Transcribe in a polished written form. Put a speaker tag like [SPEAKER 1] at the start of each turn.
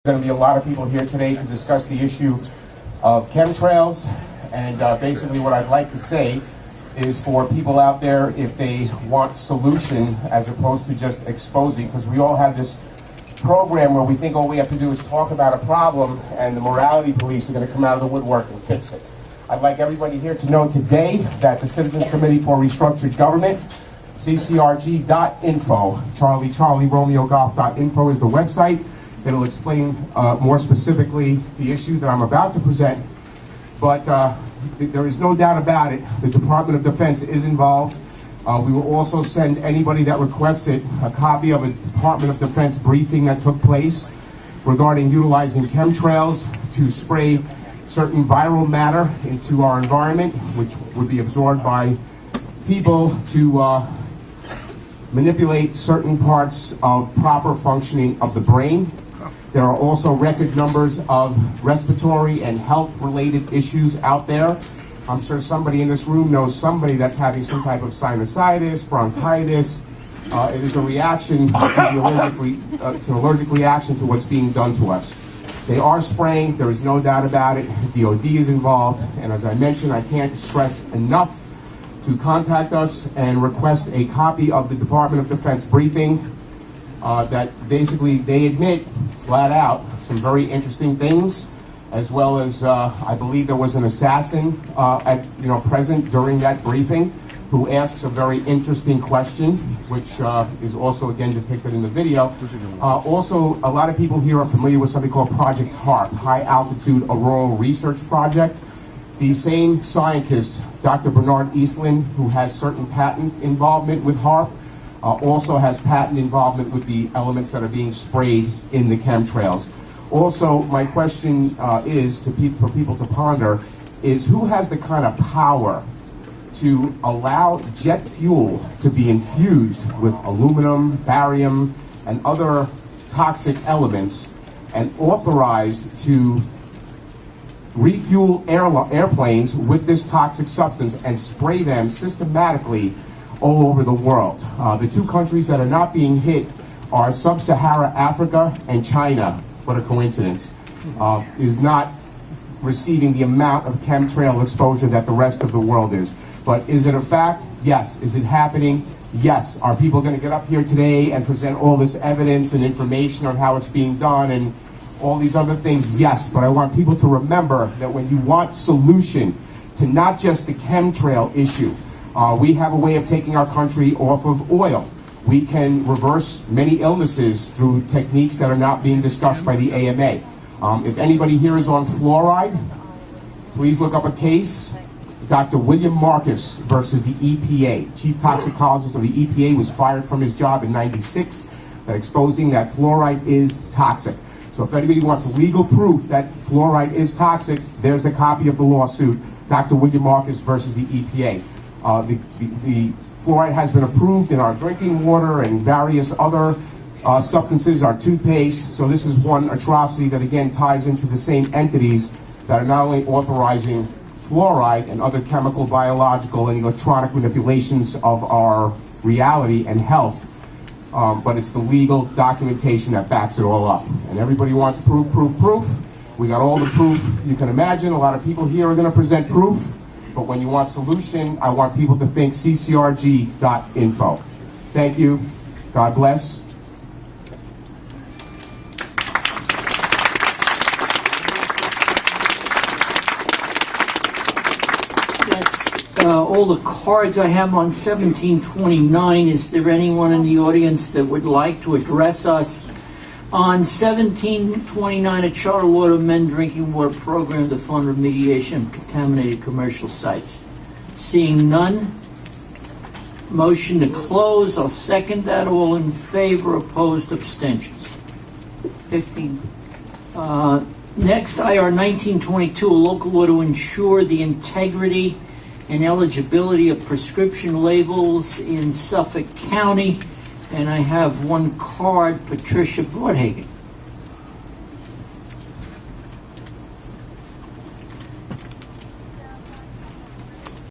[SPEAKER 1] Going to be a lot of people here today to discuss the issue of chemtrails, and basically what I'd like to say is for people out there, if they want solution as opposed to just exposing, because we all have this program where we think all we have to do is talk about a problem and the morality police are going to come out of the woodwork and fix it. I'd like everybody here to know today that the Citizens Committee for Restructured Government, ccrg.info, Charlie Romeo Golf.info is the website. It'll explain more specifically the issue that I'm about to present. But there is no doubt about it, the Department of Defense is involved. We will also send anybody that requests it a copy of a Department of Defense briefing that took place regarding utilizing chemtrails to spray certain viral matter into our environment, which would be absorbed by people to manipulate certain parts of proper functioning of the brain. There are also record numbers of respiratory and health-related issues out there. I'm sure somebody in this room knows somebody that's having some type of sinusitis, bronchitis. It is a reaction, it's an allergic reaction to what's being done to us. They are spraying, there is no doubt about it. DOD is involved, and as I mentioned, I can't stress enough to contact us and request a copy of the Department of Defense briefing that basically they admit flat out some very interesting things, as well as I believe there was an assassin present during that briefing who asks a very interesting question, which is also again depicted in the video. Also, a lot of people here are familiar with something called Project HARP, High Altitude Auroral Research Project. The same scientist, Dr. Bernard Eastland, who has certain patent involvement with HARP, also has patent involvement with the elements that are being sprayed in the chemtrails. Also, my question is for people to ponder is who has the kind of power to allow jet fuel to be infused with aluminum, barium, and other toxic elements and authorized to refuel airplanes with this toxic substance and spray them systematically all over the world. The two countries that are not being hit are Sub-Saharan Africa and China. What a coincidence. Is not receiving the amount of chemtrail exposure that the rest of the world is. But is it a fact? Yes. Is it happening? Yes. Are people going to get up here today and present all this evidence and information on how it's being done and all these other things? Yes. But I want people to remember that when you want solution to not just the chemtrail issue, we have a way of taking our country off of oil. We can reverse many illnesses through techniques that are not being discussed by the AMA. If anybody here is on fluoride, please look up a case. Dr. William Marcus versus the EPA. Chief toxicologist of the EPA was fired from his job in '96 that exposing that fluoride is toxic. So if anybody wants legal proof that fluoride is toxic, there's the copy of the lawsuit, Dr. William Marcus versus the EPA. The fluoride has been approved in our drinking water and various other substances, our toothpaste. So this is one atrocity that again ties into the same entities that are not only authorizing fluoride and other chemical, biological, and electronic manipulations of our reality and health, but it's the legal documentation that backs it all up. And everybody wants proof, proof, proof. We got all the proof you can imagine. A lot of people here are going to present proof. But when you want solution, I want people to think ccrg.info. Thank you. God bless.
[SPEAKER 2] That's all the cards I have on 1729. Is there anyone in the audience that would like to address us on 1729, a charter law to amend drinking water program to fund remediation of contaminated commercial sites? Seeing none, motion to close. I'll second that. All in favor, opposed, abstentions. 15. Next, IR 1922, a local law to ensure the integrity and eligibility of prescription labels in Suffolk County. And I have one card, Patricia Broadhagen.